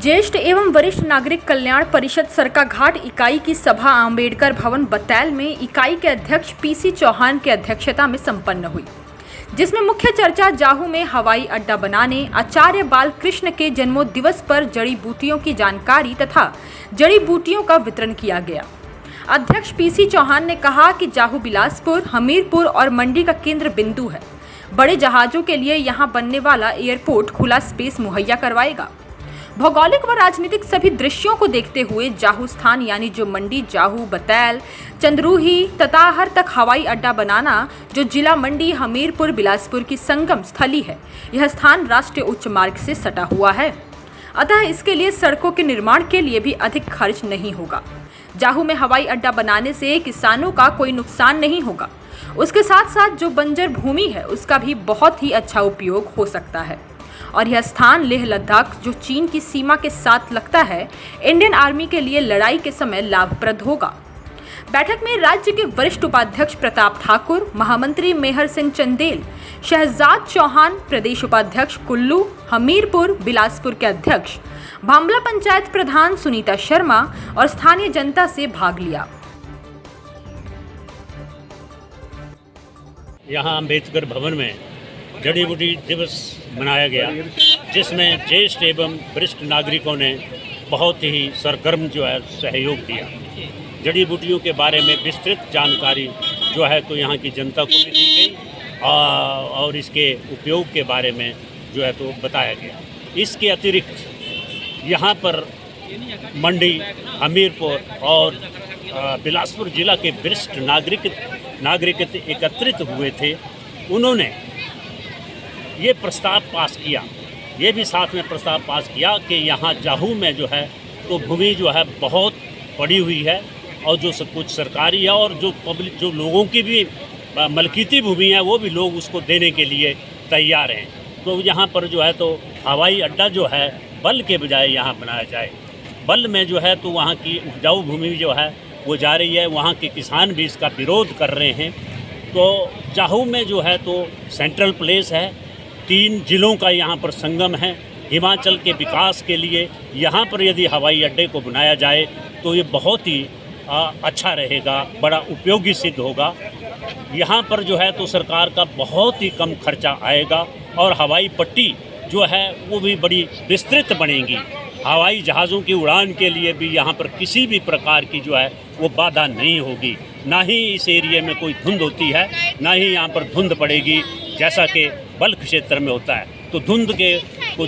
ज्येष्ठ एवं वरिष्ठ नागरिक कल्याण परिषद सरकाघाट इकाई की सभा आम्बेडकर भवन बतैल में इकाई के अध्यक्ष पीसी चौहान की अध्यक्षता में संपन्न हुई, जिसमें मुख्य चर्चा जाहू में हवाई अड्डा बनाने, आचार्य बालकृष्ण के जन्मोदिवस पर जड़ी बूटियों की जानकारी तथा जड़ी बूटियों का वितरण किया गया। अध्यक्ष पीसी चौहान ने कहा कि जाहू बिलासपुर, हमीरपुर और मंडी का केंद्र बिंदु है। बड़े जहाजों के लिए यहाँ बनने वाला एयरपोर्ट खुला स्पेस मुहैया करवाएगा। भौगोलिक व राजनीतिक सभी दृश्यों को देखते हुए जाहू स्थान यानी जो मंडी, जाहू, बतैल, चंद्रूही, तताहर तक हवाई अड्डा बनाना, जो जिला मंडी, हमीरपुर, बिलासपुर की संगम स्थली है, यह स्थान राष्ट्रीय उच्च मार्ग से सटा हुआ है। अतः इसके लिए सड़कों के निर्माण के लिए भी अधिक खर्च नहीं होगा। जाहू में हवाई अड्डा बनाने से किसानों का कोई नुकसान नहीं होगा। उसके साथ साथ जो बंजर भूमि है उसका भी बहुत ही अच्छा उपयोग हो सकता है और यह स्थान लेह लद्दाख, जो चीन की सीमा के साथ लगता है, इंडियन आर्मी के लिए लड़ाई के समय लाभप्रद होगा। बैठक में राज्य के वरिष्ठ उपाध्यक्ष प्रताप ठाकुर, महामंत्री मेहर सिंह चंदेल, शहजाद चौहान, प्रदेश उपाध्यक्ष कुल्लू, हमीरपुर, बिलासपुर के अध्यक्ष, भांबला पंचायत प्रधान सुनीता शर्मा और स्थानीय जनता से भाग लिया। यहाँ अम्बेडकर भवन में जड़ी बूटी दिवस मनाया गया, जिसमें ज्येष्ठ एवं वरिष्ठ नागरिकों ने बहुत ही सरगर्म सहयोग दिया। जड़ी बूटियों के बारे में विस्तृत जानकारी तो यहाँ की जनता को भी दी गई और इसके उपयोग के बारे में तो बताया गया। इसके अतिरिक्त यहाँ पर मंडी, हमीरपुर और बिलासपुर जिला के वरिष्ठ नागरिक एकत्रित हुए थे। उन्होंने ये प्रस्ताव पास किया, ये भी साथ में प्रस्ताव पास किया कि यहाँ जाहू में तो भूमि बहुत पड़ी हुई है और जो सब कुछ सरकारी है और जो पब्लिक, जो लोगों की भी मलकीती भूमि है, वो भी लोग उसको देने के लिए तैयार हैं। तो यहाँ पर तो हवाई अड्डा बल के बजाय यहाँ बनाया जाए। बल में तो वहाँ की उपजाऊ भूमि वो जा रही है, वहाँ के किसान भी इसका विरोध कर रहे हैं। तो जाहू में तो सेंट्रल प्लेस है, 3 जिलों का यहाँ पर संगम है। हिमाचल के विकास के लिए यहाँ पर यदि हवाई अड्डे को बनाया जाए तो ये बहुत ही अच्छा रहेगा, बड़ा उपयोगी सिद्ध होगा। यहाँ पर तो सरकार का बहुत ही कम खर्चा आएगा और हवाई पट्टी वो भी बड़ी विस्तृत बनेगी। हवाई जहाज़ों की उड़ान के लिए भी यहाँ पर किसी भी प्रकार की वो बाधा नहीं होगी। ना ही इस एरिया में कोई धुंध होती है, ना ही यहाँ पर धुंध पड़ेगी जैसा कि बल्क क्षेत्र में होता है। तो धुंध के को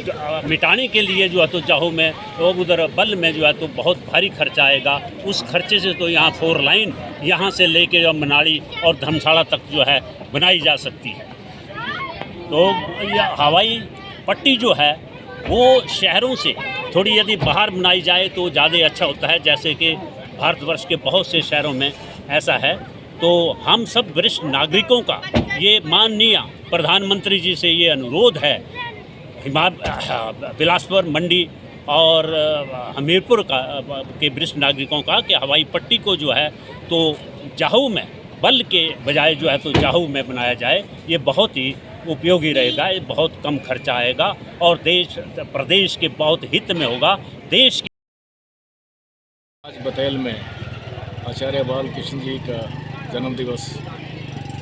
मिटाने के लिए तो जाहू में और उधर बल में तो बहुत भारी खर्चा आएगा। उस खर्चे से तो यहाँ 4 लाइन यहाँ से लेके मनाली और धर्मशाला तक बनाई जा सकती है। तो यह हवाई पट्टी वो शहरों से थोड़ी यदि बाहर बनाई जाए तो ज़्यादा अच्छा होता है, जैसे कि भारतवर्ष के बहुत से शहरों में ऐसा है। तो हम सब वरिष्ठ नागरिकों का ये माननीय प्रधानमंत्री जी से ये अनुरोध है, बिलासपुर, मंडी और हमीरपुर के वरिष्ठ नागरिकों का, कि हवाई पट्टी को तो जाहू में बल के बजाय तो जाहू में बनाया जाए। ये बहुत ही उपयोगी रहेगा, ये बहुत कम खर्चा आएगा और प्रदेश के बहुत हित में होगा। देश के आज बतैल में आचार्य बालकृष्ण जी का जन्म दिवस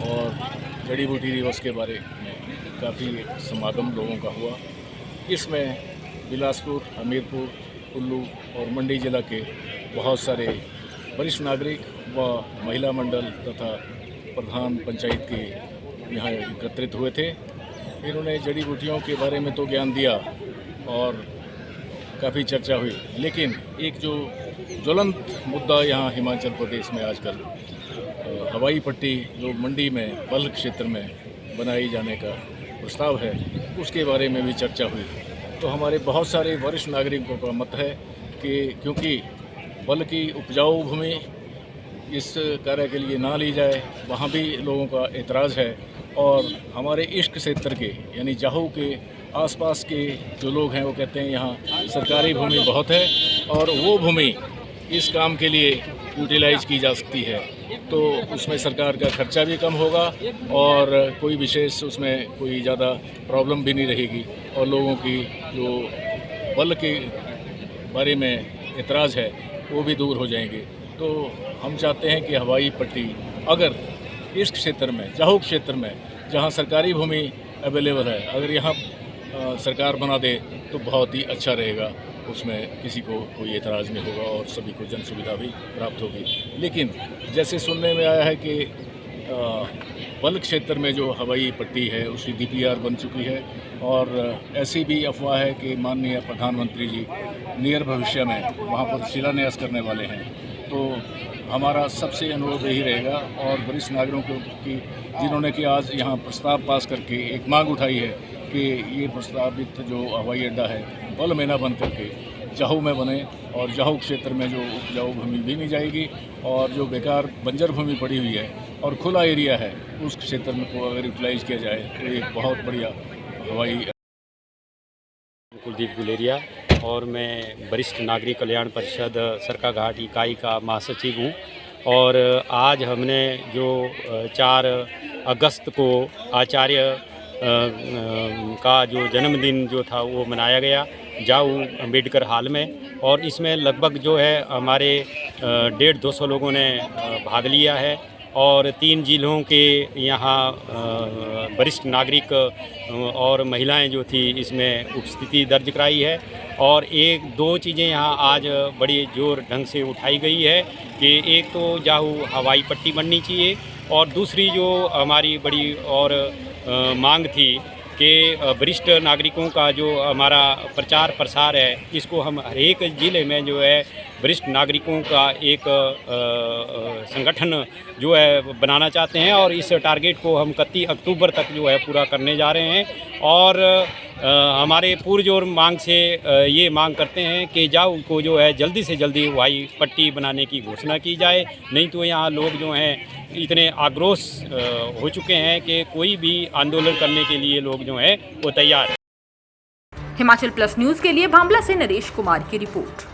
और जड़ी बूटी दिवस के बारे में काफ़ी समागम लोगों का हुआ। इसमें बिलासपुर, हमीरपुर, कुल्लू और मंडी जिला के बहुत सारे वरिष्ठ नागरिक व महिला मंडल तथा प्रधान पंचायत के यहाँ एकत्रित हुए थे। इन्होंने जड़ी बूटियों के बारे में तो ज्ञान दिया और काफ़ी चर्चा हुई, लेकिन एक जो ज्वलंत मुद्दा यहाँ हिमाचल प्रदेश में आजकल हवाई पट्टी जो मंडी में बल क्षेत्र में बनाई जाने का प्रस्ताव है, उसके बारे में भी चर्चा हुई। तो हमारे बहुत सारे वरिष्ठ नागरिकों का मत है कि क्योंकि बल की उपजाऊ भूमि इस कार्य के लिए ना ली जाए, वहाँ भी लोगों का एतराज़ है। और हमारे इष्ट क्षेत्र के यानी जाहू के आसपास के जो लोग हैं वो कहते हैं यहाँ सरकारी भूमि बहुत है और वो भूमि इस काम के लिए यूटिलाइज की जा सकती है, तो उसमें सरकार का खर्चा भी कम होगा और कोई विशेष उसमें कोई ज़्यादा प्रॉब्लम भी नहीं रहेगी और लोगों की जो बल के बारे में एतराज़ है वो भी दूर हो जाएंगे। तो हम चाहते हैं कि हवाई पट्टी अगर इस क्षेत्र में, जाहू क्षेत्र में जहाँ सरकारी भूमि अवेलेबल है, अगर यहाँ सरकार बना दे तो बहुत ही अच्छा रहेगा। उसमें किसी को कोई एतराज़ नहीं होगा और सभी को जन सुविधा भी प्राप्त होगी। लेकिन जैसे सुनने में आया है कि बल क्षेत्र में जो हवाई पट्टी है उसकी DPR बन चुकी है और ऐसी भी अफवाह है कि माननीय प्रधानमंत्री जी नियर भविष्य में वहाँ पर शिलान्यास करने वाले हैं। तो हमारा सबसे अनुरोध यही रहेगा और वरिष्ठ नागरिकों की जिन्होंने कि आज यहाँ प्रस्ताव पास करके एक मांग उठाई है कि ये प्रस्तावित जो हवाई अड्डा है बल में न बन करके जाहू में बने और जाहू क्षेत्र में जो उपजाऊ भूमि भी नहीं जाएगी और जो बेकार बंजर भूमि पड़ी हुई है और खुला एरिया है उस क्षेत्र में को अगर यूटिलाइज किया जाए तो एक बहुत बढ़िया हवाई। कुलदीप गुलेरिया और मैं वरिष्ठ नागरिक कल्याण परिषद सरकाघाट इकाई का महासचिव हूँ। और आज हमने जो 4 अगस्त को आचार्य का जो जन्मदिन जो था वो मनाया गया जाहू अम्बेडकर हॉल में, और इसमें लगभग जो है हमारे 150-200 लोगों ने भाग लिया है और 3 जिलों के यहाँ वरिष्ठ नागरिक और महिलाएं जो थी इसमें उपस्थिति दर्ज कराई है। और 1-2 चीज़ें यहाँ आज बड़ी जोर ढंग से उठाई गई है कि एक तो जाहू हवाई पट्टी बननी चाहिए और दूसरी जो हमारी बड़ी और मांग थी कि वरिष्ठ नागरिकों का जो हमारा प्रचार प्रसार है इसको हम हर एक ज़िले में जो है वरिष्ठ नागरिकों का एक संगठन जो है बनाना चाहते हैं और इस टारगेट को हम 31 अक्टूबर तक जो है पूरा करने जा रहे हैं। और हमारे पुरजोर मांग से ये मांग करते हैं कि जाहू को जो है जल्दी से जल्दी हवाई पट्टी बनाने की घोषणा की जाए, नहीं तो यहाँ लोग जो हैं इतने आक्रोश हो चुके हैं कि कोई भी आंदोलन करने के लिए लोग जो हैं वो तैयार हैं। हिमाचल प्लस न्यूज़ के लिए भांबला से नरेश कुमार की रिपोर्ट।